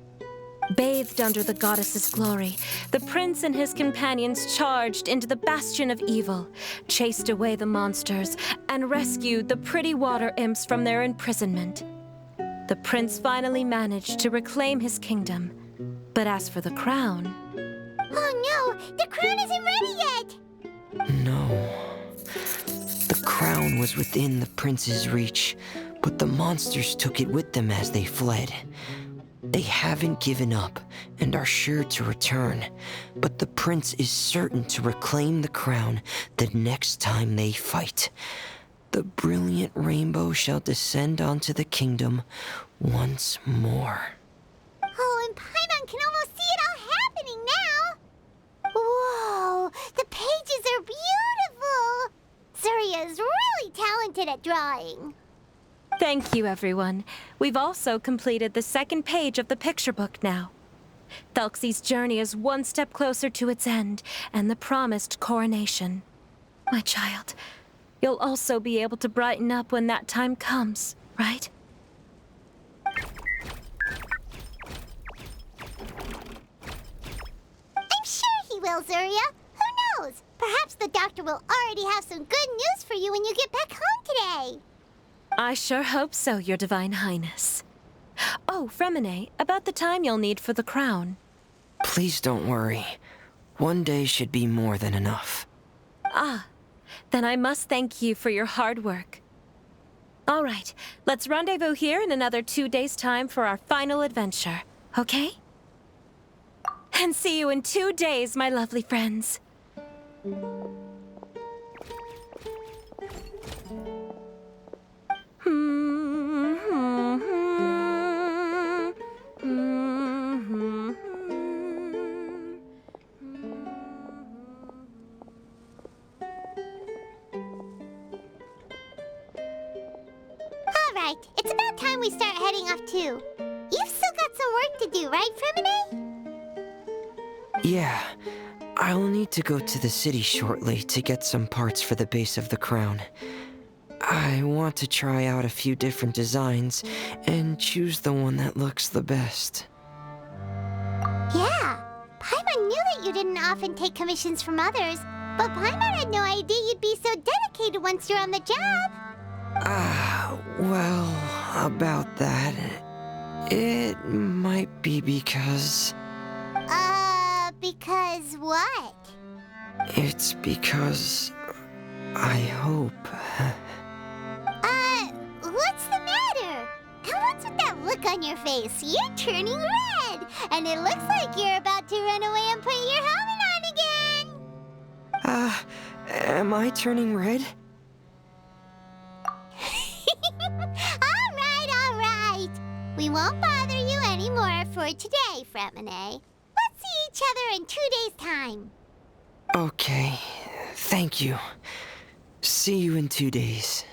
Bathed under the goddess's glory, the prince and his companions charged into the bastion of evil, chased away the monsters, and rescued the pretty water imps from their imprisonment. The prince finally managed to reclaim his kingdom. But as for the crown... Oh no! The crown isn't ready yet! No. The crown was within the prince's reach, but the monsters took it with them as they fled. They haven't given up and are sure to return, but the prince is certain to reclaim the crown the next time they fight. The brilliant rainbow shall descend onto the kingdom once more. Oh, and Paimon can almost see it all happening now! Whoa! The pages are beautiful! Zuria is really talented at drawing. Thank you, everyone. We've also completed the second page of the picture book now. Thelxie's journey is one step closer to its end and the promised coronation. My child, you'll also be able to brighten up when that time comes, right? I'm sure he will, Zuria. Who knows? Perhaps the doctor will already have some good news for you when you get back home today. I sure hope so, Your Divine Highness. Oh, Fremine, about the time you'll need for the crown. Please don't worry. One day should be more than enough. Ah, then I must thank you for your hard work. All right, let's rendezvous here in another 2 days' time for our final adventure, okay? And see you in 2 days, my lovely friends. Alright, it's about time we start heading off too. You've still got some work to do, right, Fremine? Yeah, I'll need to go to the city shortly to get some parts for the base of the crown. I want to try out a few different designs and choose the one that looks the best. Yeah, Paimon knew that you didn't often take commissions from others, but Paimon had no idea you'd be so dedicated once you're on the job. Well, about that, it might be because... Because what? It's because I hope... What's the matter? And what's with that look on your face? You're turning red, and it looks like you're about to run away and put your helmet on again. Am I turning red? All right. We won't bother you anymore for today, Fremine. Let's see each other in 2 days' time. Okay, thank you. See you in 2 days.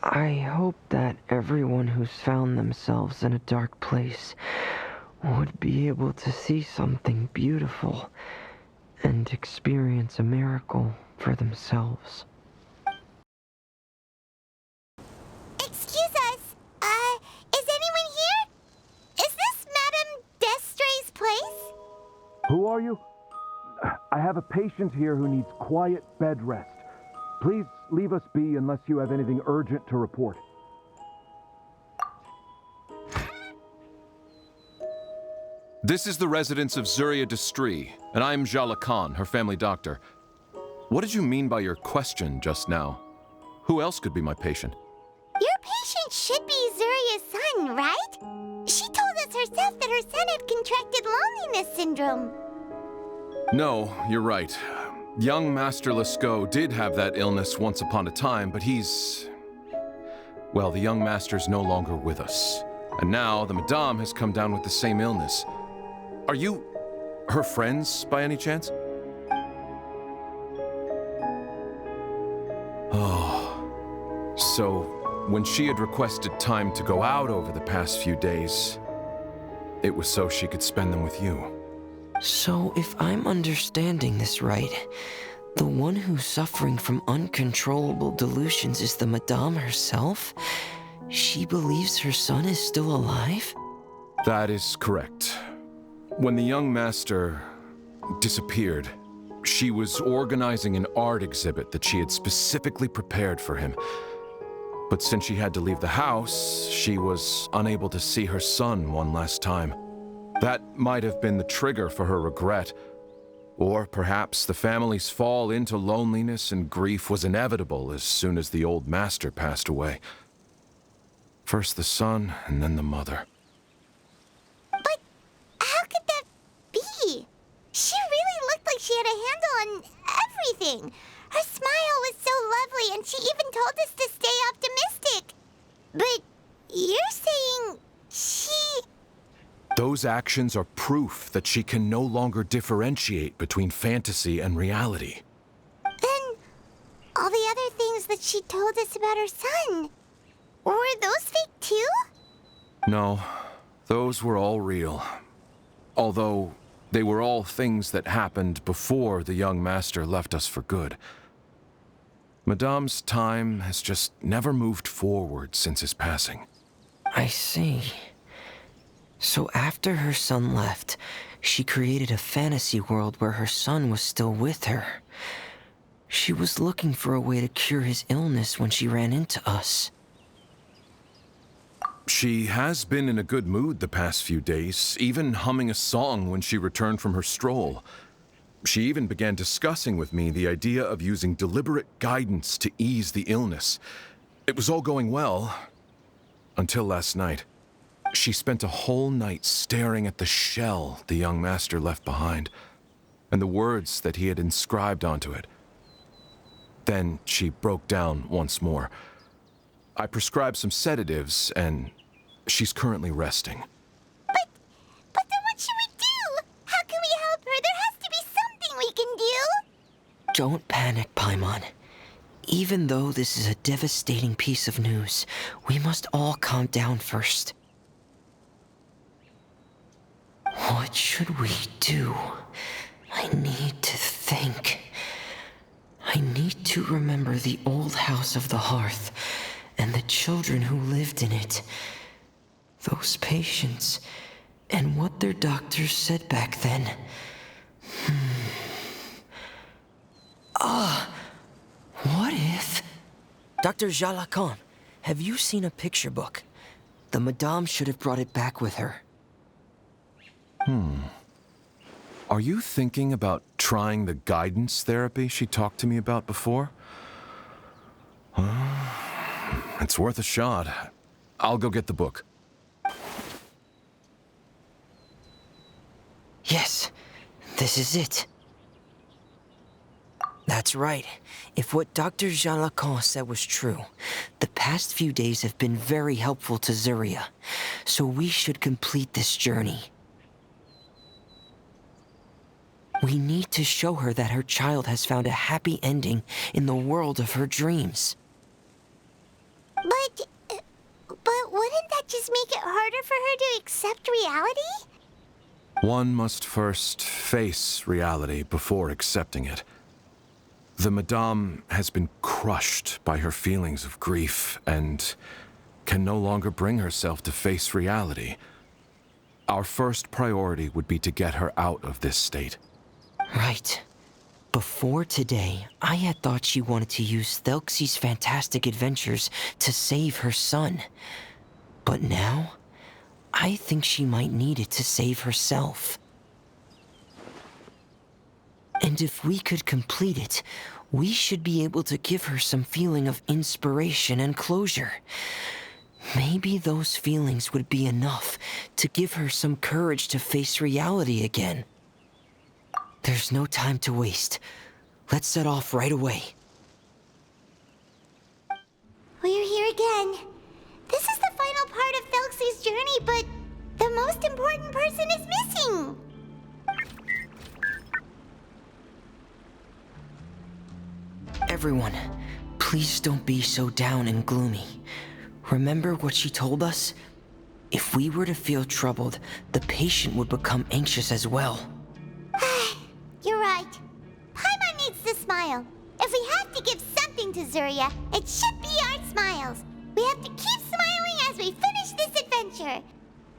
I hope that everyone who's found themselves in a dark place would be able to see something beautiful and experience a miracle for themselves. Excuse us. Is anyone here? Is this Madame Destre's place? Who are you? I have a patient here who needs quiet bed rest. Please leave us be unless you have anything urgent to report. This is the residence of Zuria Destri, and I'm Jala Khan, her family doctor. What did you mean by your question just now? Who else could be my patient? Your patient should be Zuria's son, right? She told us herself that her son had contracted loneliness syndrome. No, you're right. Young Master Lescaut did have that illness once upon a time, but he's... Well, the young master's no longer with us. And now the Madame has come down with the same illness. Are you her friends, by any chance? Oh. So, when she had requested time to go out over the past few days, it was so she could spend them with you. So, if I'm understanding this right, the one who's suffering from uncontrollable delusions is the Madame herself? She believes her son is still alive? That is correct. When the young master disappeared, she was organizing an art exhibit that she had specifically prepared for him. But since she had to leave the house, she was unable to see her son one last time. That might have been the trigger for her regret. Or perhaps the family's fall into loneliness and grief was inevitable as soon as the old master passed away. First the son, and then the mother. But how could that be? She really looked like she had a handle on everything. Her smile was so lovely, and she even told us to stay optimistic. But you're saying she... Those actions are proof that she can no longer differentiate between fantasy and reality. Then, all the other things that she told us about her son, were those fake too? No, those were all real. Although, they were all things that happened before the young master left us for good. Madame's time has just never moved forward since his passing. I see. So after her son left, she created a fantasy world where her son was still with her. She was looking for a way to cure his illness when she ran into us. She has been in a good mood the past few days, even humming a song when she returned from her stroll. She even began discussing with me the idea of using deliberate guidance to ease the illness. It was all going well, until last night. She spent a whole night staring at the shell the young master left behind, and the words that he had inscribed onto it. Then she broke down once more. I prescribed some sedatives, and she's currently resting. But then what should we do? How can we help her? There has to be something we can do. Don't panic, Paimon. Even though this is a devastating piece of news, we must all calm down first. What should we do? I need to think. I need to remember the old house of the hearth and the children who lived in it. Those patients, and what their doctors said back then. What if... Dr. Jalacan, have you seen a picture book? The Madame should have brought it back with her. Are you thinking about trying the guidance therapy she talked to me about before? It's worth a shot. I'll go get the book. Yes, this is it. That's right. If what Dr. Jalacan said was true, the past few days have been very helpful to Zuria, so we should complete this journey. We need to show her that her child has found a happy ending in the world of her dreams. But wouldn't that just make it harder for her to accept reality? One must first face reality before accepting it. The Madame has been crushed by her feelings of grief and can no longer bring herself to face reality. Our first priority would be to get her out of this state. Right. Before today, I had thought she wanted to use Thelxie's fantastic adventures to save her son. But now, I think she might need it to save herself. And if we could complete it, we should be able to give her some feeling of inspiration and closure. Maybe those feelings would be enough to give her some courage to face reality again. There's no time to waste. Let's set off right away. We're here again. This is the final part of Thelxie's journey, but the most important person is missing. Everyone, please don't be so down and gloomy. Remember what she told us? If we were to feel troubled, the patient would become anxious as well. You're right. Paimon needs to smile. If we have to give something to Zuria, it should be our smiles. We have to keep smiling as we finish this adventure.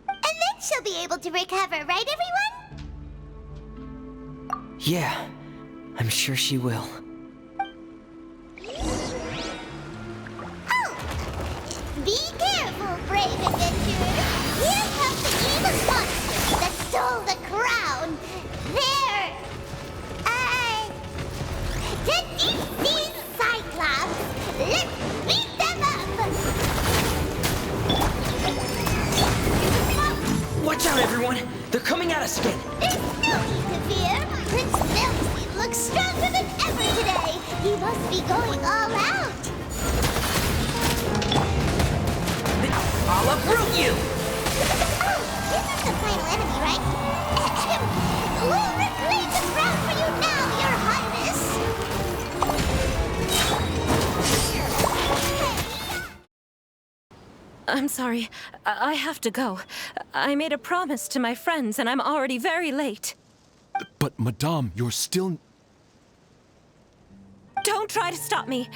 And then she'll be able to recover, right everyone? Yeah, I'm sure she will. Be careful, brave adventurers! Here comes the evil monster that stole the crown! There! The deep-sea Cyclops! Let's beat them up! Watch out, everyone! They're coming at us again! There's no need to fear! Prince Thelxie looks stronger than ever today! He must be going all out! I'll uproot you! Oh, isn't the final enemy, right? We'll reclaim the crown for you now, Your Highness! I'm sorry. I have to go. I made a promise to my friends, and I'm already very late. But, Madame, you're still... Don't try to stop me.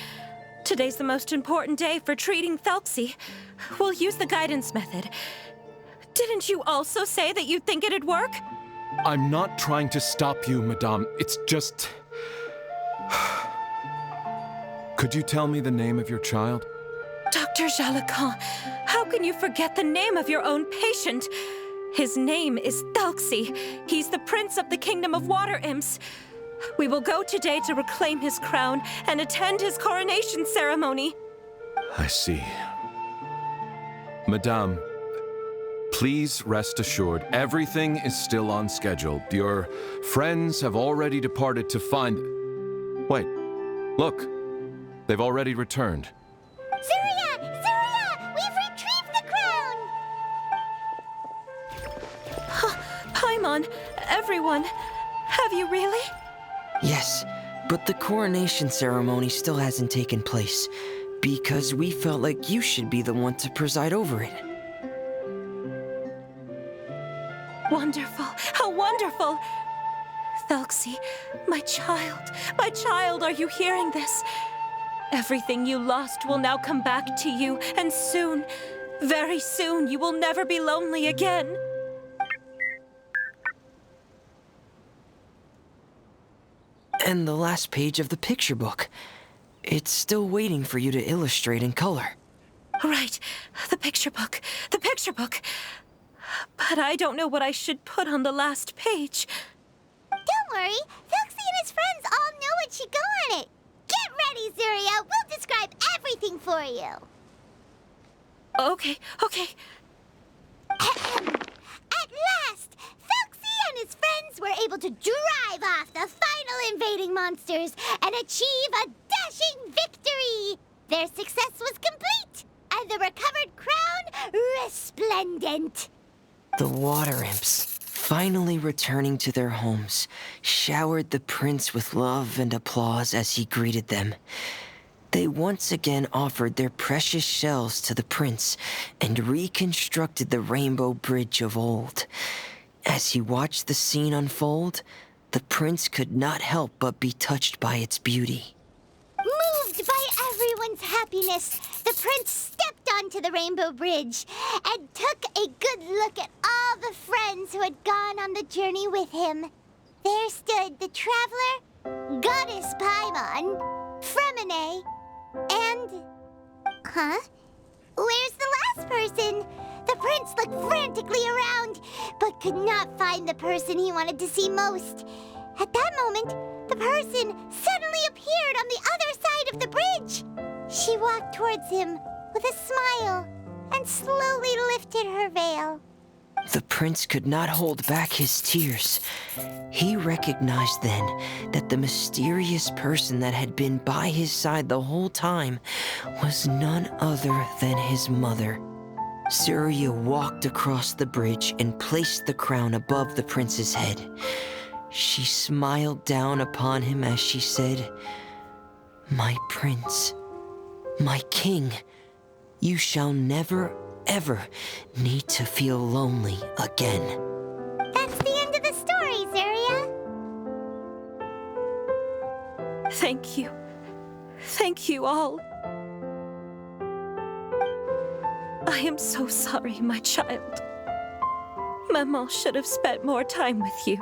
Today's the most important day for treating Thelxie. We'll use the guidance method. Didn't you also say that you'd think it'd work? I'm not trying to stop you, Madame. It's just... Could you tell me the name of your child? Dr. Jalacan, how can you forget the name of your own patient? His name is Thelxie. He's the prince of the kingdom of water imps. We will go today to reclaim his crown and attend his coronation ceremony. I see. Madame, please rest assured, everything is still on schedule. Your friends have already departed to find... Wait, look. They've already returned. Zuria! Zuria! We've retrieved the crown! Paimon, everyone, have you really? Yes, but the coronation ceremony still hasn't taken place, because we felt like you should be the one to preside over it. Wonderful, how wonderful! Thelxie, my child, are you hearing this? Everything you lost will now come back to you, and soon, very soon, you will never be lonely again. And the last page of the picture book. It's still waiting for you to illustrate in color. Right, the picture book. But I don't know what I should put on the last page. Don't worry, Thelxie and his friends all know what should go on it. Get ready, Zuria. We'll describe everything for you. Okay. At last, Thelxie and his friends were able to drive off the final invading monsters and achieve a dashing victory. Their success was complete, and the recovered crown resplendent. The water imps, finally returning to their homes, showered the prince with love and applause as he greeted them. They once again offered their precious shells to the prince and reconstructed the rainbow bridge of old. As he watched the scene unfold, the prince could not help but be touched by its beauty. Moved by everyone's happiness, the prince stepped onto the rainbow bridge and took a good look at all the friends who had gone on the journey with him. There stood the traveler, Goddess Paimon, Fremine, and... Where's the last person? The prince looked frantically around, but could not find the person he wanted to see most. At that moment, the person suddenly appeared on the other side of the bridge. She walked towards him with a smile and slowly lifted her veil. The prince could not hold back his tears. He recognized then that the mysterious person that had been by his side the whole time was none other than his mother. Zuria walked across the bridge and placed the crown above the prince's head. She smiled down upon him as she said, "My prince, my king, you shall never, ever need to feel lonely again." That's the end of the story, Zuria. Thank you. Thank you all. I am so sorry, my child. Maman should have spent more time with you.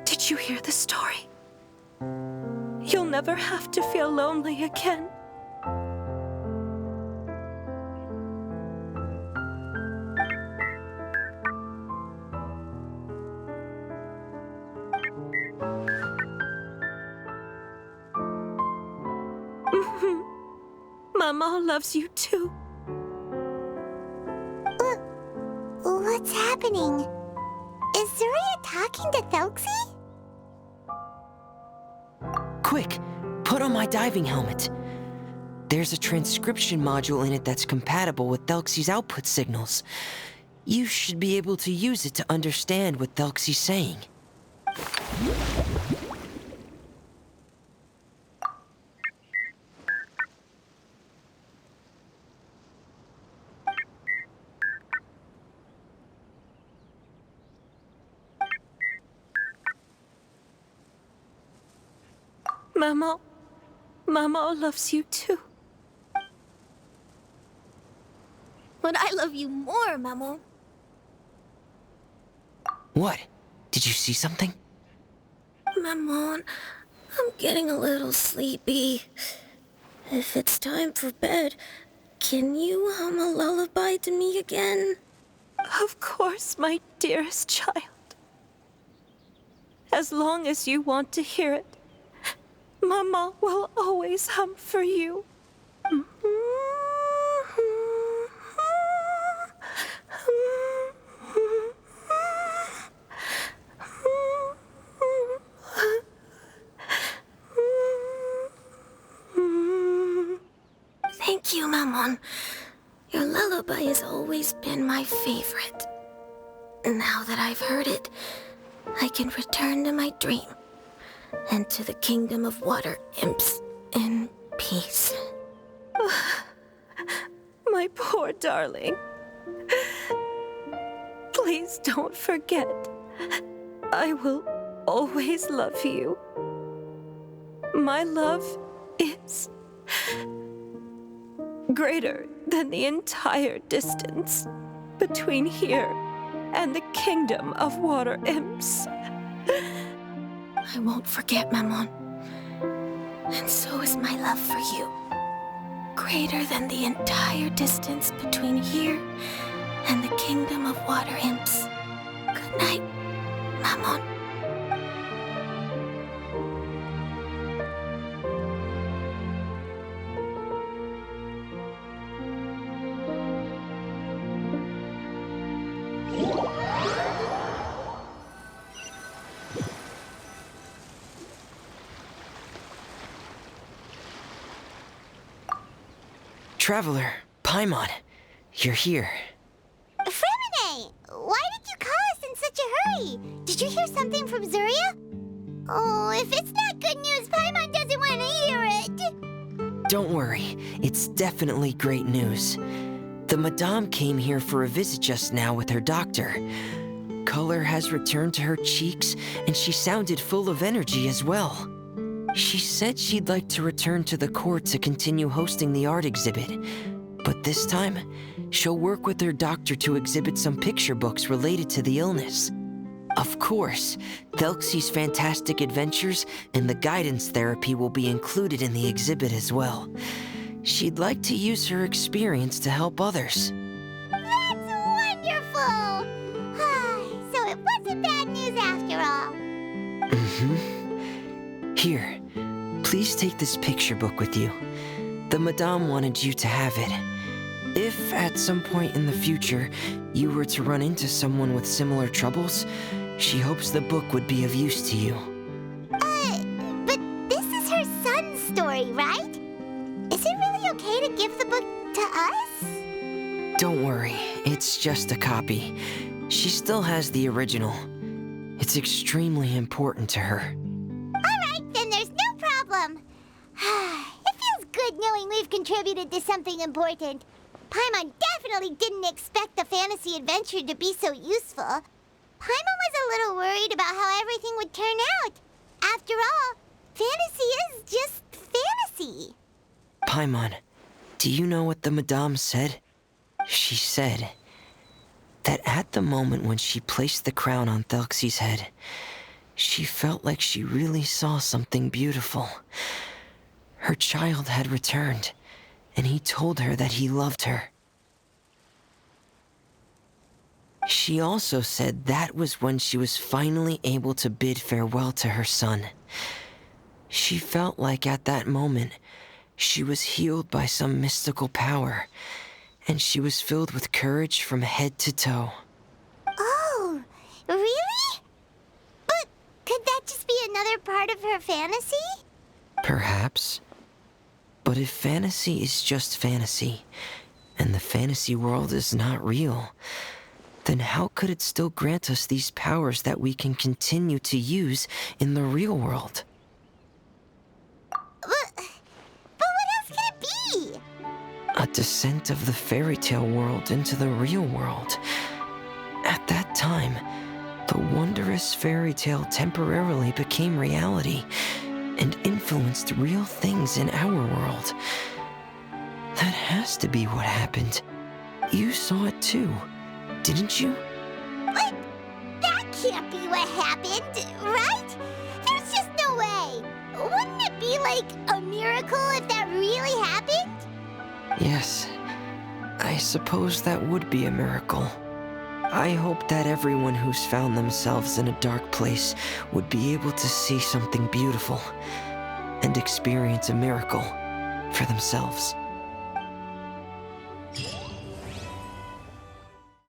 Did you hear the story? You'll never have to feel lonely again. Mama loves you too. What's happening? Is Zuria talking to Thelxie? Quick, put on my diving helmet. There's a transcription module in it that's compatible with Thelxie's output signals. You should be able to use it to understand what Thelxie's saying. Mama loves you too. But I love you more, Mamo. What? Did you see something? Maman, I'm getting a little sleepy. If it's time for bed, can you hum a lullaby to me again? Of course, my dearest child. As long as you want to hear it, Mama will always hum for you. Thank you, Maman. Your lullaby has always been my favorite. Now that I've heard it, I can return to my dream and to the kingdom of water imps in peace. My poor darling. Please don't forget. I will always love you. My love is greater than the entire distance between here and the kingdom of water imps. I won't forget, Maman. And so is my love for you. Greater than the entire distance between here and the kingdom of water imps. Good night, Maman. Traveler, Paimon, you're here. Fremine, why did you call us in such a hurry? Did you hear something from Zuria? Oh, if it's not good news, Paimon doesn't want to hear it. Don't worry, it's definitely great news. The Madame came here for a visit just now with her doctor. Color has returned to her cheeks, and she sounded full of energy as well. She said she'd like to return to the court to continue hosting the art exhibit. But this time, she'll work with her doctor to exhibit some picture books related to the illness. Of course, Thelxie's fantastic adventures and the guidance therapy will be included in the exhibit as well. She'd like to use her experience to help others. That's wonderful! So it wasn't bad news after all. Here, please take this picture book with you. The Madame wanted you to have it. If at some point in the future you were to run into someone with similar troubles, she hopes the book would be of use to you. But this is her son's story, right? Is it really okay to give the book to us? Don't worry, it's just a copy. She still has the original. It's extremely important to her. Alright, then there's no problem. It feels good knowing we've contributed to something important. Paimon definitely didn't expect the fantasy adventure to be so useful. Paimon was a little worried about how everything would turn out. After all, fantasy is just fantasy. Paimon, do you know what the Madame said? She said that at the moment when she placed the crown on Thelxie's head, she felt like she really saw something beautiful. Her child had returned, and he told her that he loved her. She also said that was when she was finally able to bid farewell to her son. She felt like at that moment, she was healed by some mystical power, and she was filled with courage from head to toe. Oh, really? But could that just be another part of her fantasy? Perhaps. But if fantasy is just fantasy, and the fantasy world is not real, then how could it still grant us these powers that we can continue to use in the real world? But what else could it be? A descent of the fairy tale world into the real world. At that time, the wondrous fairy tale temporarily became reality and influenced real things in our world. That has to be what happened. You saw it too, didn't you? But that can't be what happened, right? There's just no way. Wouldn't it be like a miracle if that really happened? Yes, I suppose that would be a miracle. I hope that everyone who's found themselves in a dark place would be able to see something beautiful and experience a miracle for themselves.